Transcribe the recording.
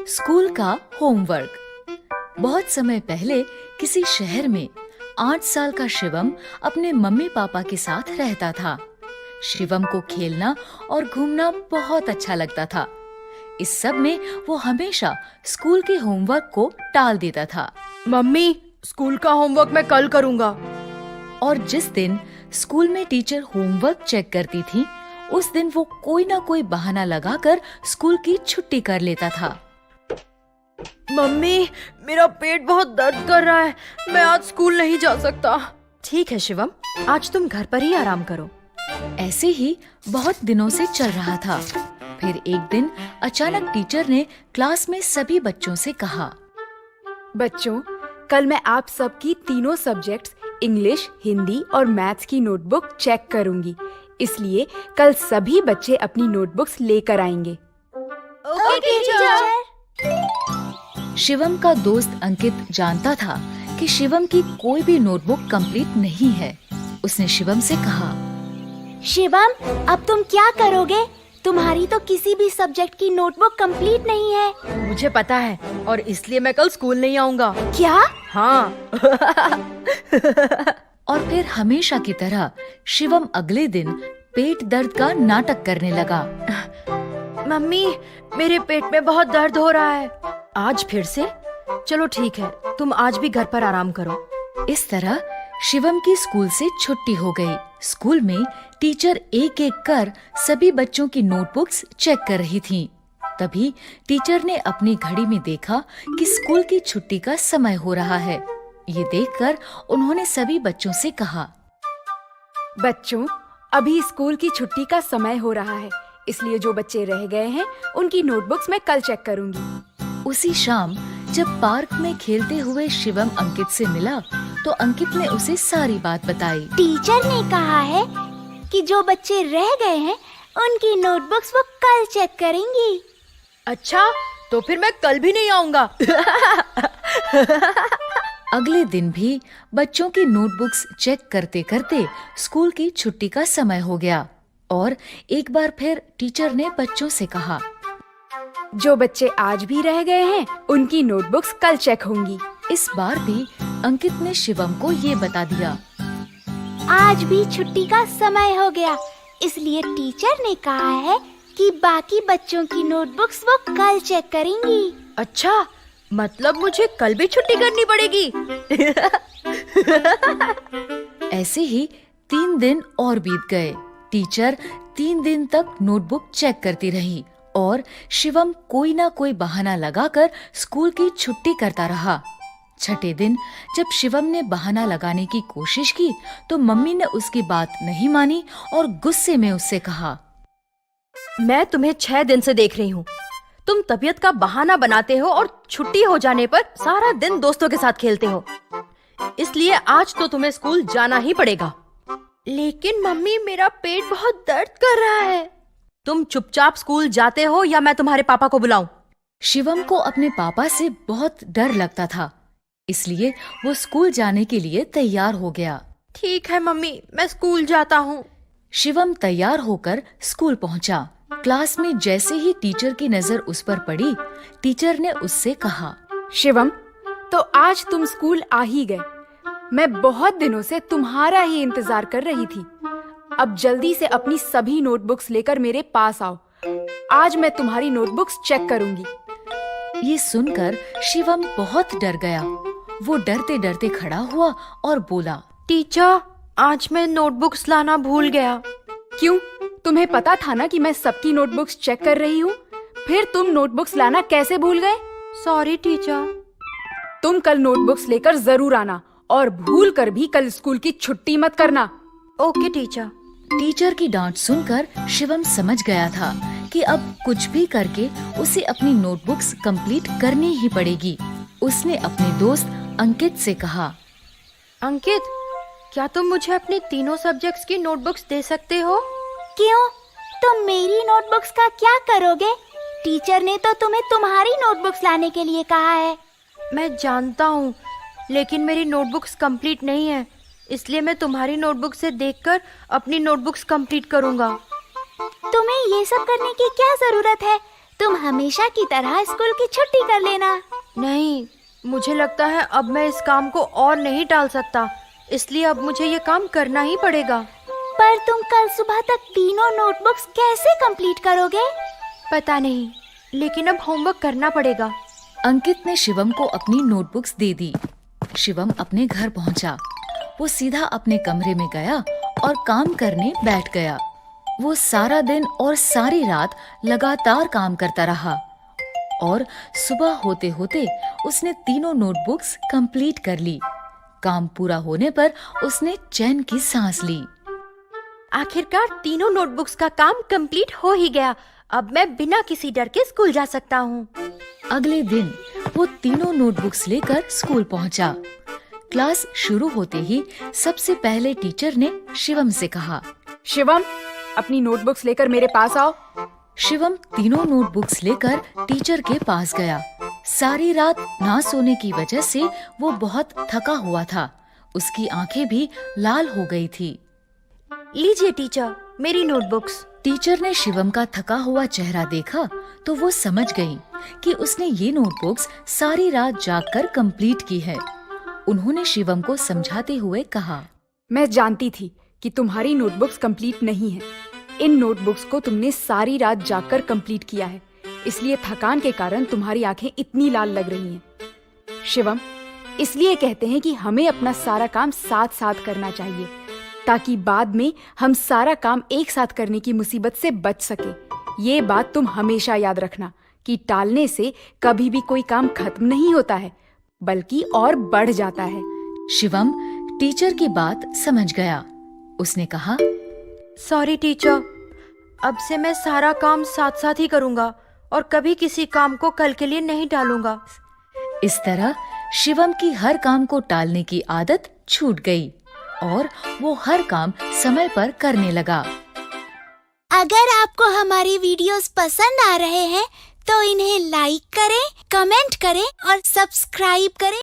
School का homework. बहुत समय पहले किसी शहर में 8 साल का शिवम अपने मम्मी पापा के साथ रहता था। शिवम को खेलना और घूमना बहुत अच्छा लगता था। इस सब में वो हमेशा स्कूल के होमवर्क को टाल देता था। मम्मी, स्कूल का होमवर्क मैं कल करूंगा। और जिस दिन स्कूल में टीचर होमवर्क चेक करती थी, उस दिन वो कोई ना कोई बहाना लगाकर स्कूल की छुट्टी कर लेता था। मम्मी, मेरा पेट बहुत दर्द कर रहा है, मैं आज स्कूल नहीं जा सकता। ठीक है शिवम, आज तुम घर पर ही आराम करो। ऐसे ही बहुत दिनों से चल रहा था। फिर एक दिन अचानक टीचर ने क्लास में सभी बच्चों से कहा, बच्चों, कल मैं आप सबकी तीनों सब्जेक्ट्स इंग्लिश, हिंदी और मैथ्स की नोटबुक चेक करूंगी। इसलिए कल सभी बच्चे अपनी नोटबुक्स लेकर आएंगे। Okay teacher. शिवम का दोस्त अंकित जानता था कि शिवम की कोई भी नोटबुक कंप्लीट नहीं है। उसने शिवम से कहा, शिवम, अब तुम क्या करोगे? तुम्हारी तो किसी भी सब्जेक्ट की नोटबुक कंप्लीट नहीं है। मुझे पता है और इसलिए मैं कल स्कूल नहीं आऊंगा। क्या? हाँ। और फिर हमेशा की तरह शिवम अगले दिन पेट दर्द का नाटक करने लगा। मम्मी, मेरे पेट में बहुत दर्द हो रहा है। आज फिर से? चलो ठीक है, तुम आज भी घर पर आराम करो। इस तरह शिवम की स्कूल से छुट्टी हो गई। स्कूल में टीचर एक एक कर सभी बच्चों की नोटबुक्स चेक कर रही थीं। तभी टीचर ने अपनी घड़ी में देखा कि स्कूल की छुट्टी का समय हो रहा है। ये देखकर उन्होंने सभी बच्चों से कहा, बच्चों, अभी स्कूल की छुट्टी का समय हो रहा है, इसलिए जो बच्चे रह गए हैं उनकी नोटबुक्स मैं कल चेक करूंगी। उसी शाम जब पार्क में खेलते हुए शिवम अंकित से मिला तो अंकित ने उसे सारी बात बताई। टीचर ने कहा है कि जो बच्चे रह गए हैं उनकी नोटबुक्स वो कल चेक करेंगी। अच्छा, तो फिर मैं कल भी नहीं आऊंगा। अगले दिन भी बच्चों की नोटबुक्स चेक करते करते स्कूल की छुट्टी का समय हो गया और एक बार फिर टीचर ने बच्चों से कहा, जो बच्चे आज भी रह गए हैं उनकी नोटबुक्स कल चेक होंगी। इस बार भी अंकित ने शिवम को ये बता दिया, आज भी छुट्टी का समय हो गया, इसलिए टीचर ने कहा है कि बाकी बच्चों की नोटबुक्स वो कल चेक करेंगी। अच्छा, मतलब मुझे कल भी छुट्टी करनी पड़ेगी। ऐसे ही 3 दिन और बीत गए। टीचर 3 दिन तक नोटबुक चेक करती रही और शिवम कोई ना कोई बहाना लगाकर स्कूल की छुट्टी करता रहा। छठे दिन जब शिवम ने बहाना लगाने की कोशिश की तो मम्मी ने उसकी बात नहीं मानी और गुस्से में उससे कहा, मैं तुम्हें 6 दिन से देख रही हूँ। तुम तबीयत का बहाना बनाते हो और छुट्टी हो जाने पर सारा दिन दोस्तों के साथ खेलते हो। इसलिए आज तो तुम्हें स्कूल जाना ही पड़ेगा। लेकिन मम्मी, मेरा पेट बहुत दर्द कर रहा है। तुम चुपचाप स्कूल जाते हो या मैं तुम्हारे पापा को बुलाऊं? शिवम को अपने पापा से बहुत डर लगता था, इसलिए वो स्कूल जाने के लिए तैयार हो गया। ठीक है मम्मी, मैं स्कूल जाता हूँ। शिवम तैयार होकर स्कूल पहुंचा। क्लास में जैसे ही टीचर की नजर उस पर पड़ी, टीचर ने उससे कहा, शिवम, तो आज तुम स्कूल आ ही गए। मैं बहुत दिनों से तुम्हारा ही इंतजार कर रही थी। अब जल्दी से अपनी सभी नोटबुक्स लेकर मेरे पास आओ। आज मैं तुम्हारी नोटबुक्स चेक करूंगी। ये सुनकर शिवम बहुत डर गया। वो डरते डरते खड़ा हुआ और बोला, टीचर, आज मैं नोटबुक्स लाना भूल गया। क्यों? तुम्हें पता था ना कि मैं सबकी नोटबुक्स चेक कर रही हूँ। फिर तुम नोटबुक्स लाना कैसे भूल गए? Sorry teacher. तुम कल नोटबुक्स लेकर जरूर आना और भूल कर भी कल स्कूल की छुट्टी मत करना। Okay teacher. टीचर की डांट सुनकर शिवम समझ गया था कि अब कुछ भी करके उसे अपनी नोटबुक्स कंप्लीट करनी ही पड़ेगी। उसने अपने दोस्त अंकित से कहा, अंकित, क्या तुम मुझे अपने तीनों सब्जेक्ट्स की नोटबुक्स दे सकते हो? क्यों? तुम मेरी नोटबुक्स का क्या करोगे? टीचर ने तो तुम्हें तुम्हारी नोटबुक्स लाने के लिए कहा है। मैं जानता हूँ, लेकिन मेरी नोटबुक्स कंप्लीट नहीं है, इसलिए मैं तुम्हारी नोटबुक से देखकर अपनी नोटबुक्स कंप्लीट करूँगा। तुम्हें ये सब करने की क्या जरूरत है? तुम हमेशा की तरह स्कूल की छुट्टी कर लेना। नहीं, मुझे लगता है अब मैं इस काम को और नहीं टाल सकता, इसलिए अब मुझे ये काम करना ही पड़ेगा। पर तुम कल सुबह तक तीनों नोटबुक्स कैसे कंप्लीट करोगे? पता नहीं, लेकिन अब होमवर्क करना पड़ेगा। अंकित ने शिवम को अपनी नोटबुक्स दे दी। शिवम अपने घर पहुंचा। वो सीधा अपने कमरे में गया और काम करने बैठ गया। वो सारा दिन और सारी रात लगातार काम करता रहा और सुबह होते होते उसने तीनों नोटबुक्स कंप्लीट कर ली। काम पूरा होने पर उसने चैन की सांस ली। आखिरकार तीनों नोटबुक्स का काम कंप्लीट हो ही गया। अब मैं बिना किसी डर के स्कूल जा सकता हूँ। अगले दिन वो तीनों नोटबुक्स लेकर स्कूल पहुंचा। क्लास शुरू होते ही सबसे पहले टीचर ने शिवम से कहा, शिवम, अपनी नोटबुक्स लेकर मेरे पास आओ। शिवम तीनों नोटबुक्स लेकर टीचर के पास गया। सारी रात ना सोने की वजह से वो बहुत थका हुआ था। उसकी आंखें भी लाल हो गई थी। लीजिए टीचर, मेरी नोटबुक्स। टीचर ने शिवम का थका हुआ चेहरा देखा तो वो समझ गई कि उसने ये नोटबुक्स सारी रात जागकर कंप्लीट की है। उन्होंने शिवम को समझाते हुए कहा, मैं जानती थी कि तुम्हारी नोटबुक्स कंप्लीट नहीं है। इन नोटबुक्स को तुमने सारी रात जागकर कंप्लीट किया है, इसलिए थकान के कारण तुम्हारी आंखें इतनी लाल लग रही हैं। शिवम, इसलिए कहते हैं कि हमें अपना सारा काम साथ साथ करना चाहिए, ताकि बाद में हम सारा काम एक साथ करने की मुसीबत से बच सके। ये बात तुम हमेशा याद रखना कि टालने से कभी भी कोई काम खत्म नहीं होता है, बल्कि और बढ़ जाता है। शिवम टीचर की बात समझ गया। उसने कहा, सॉरी टीचर, अब से मैं सारा काम साथ साथ ही करूँगा और कभी किसी काम को कल के लिए नहीं टालूंगा। इस तरह शिवम की हर काम को टालने की आदत छूट गई और वो हर काम समय पर करने लगा। अगर आपको हमारी वीडियोस पसंद आ रहे हैं तो इन्हें लाइक करें, कमेंट करें और सब्सक्राइब करें।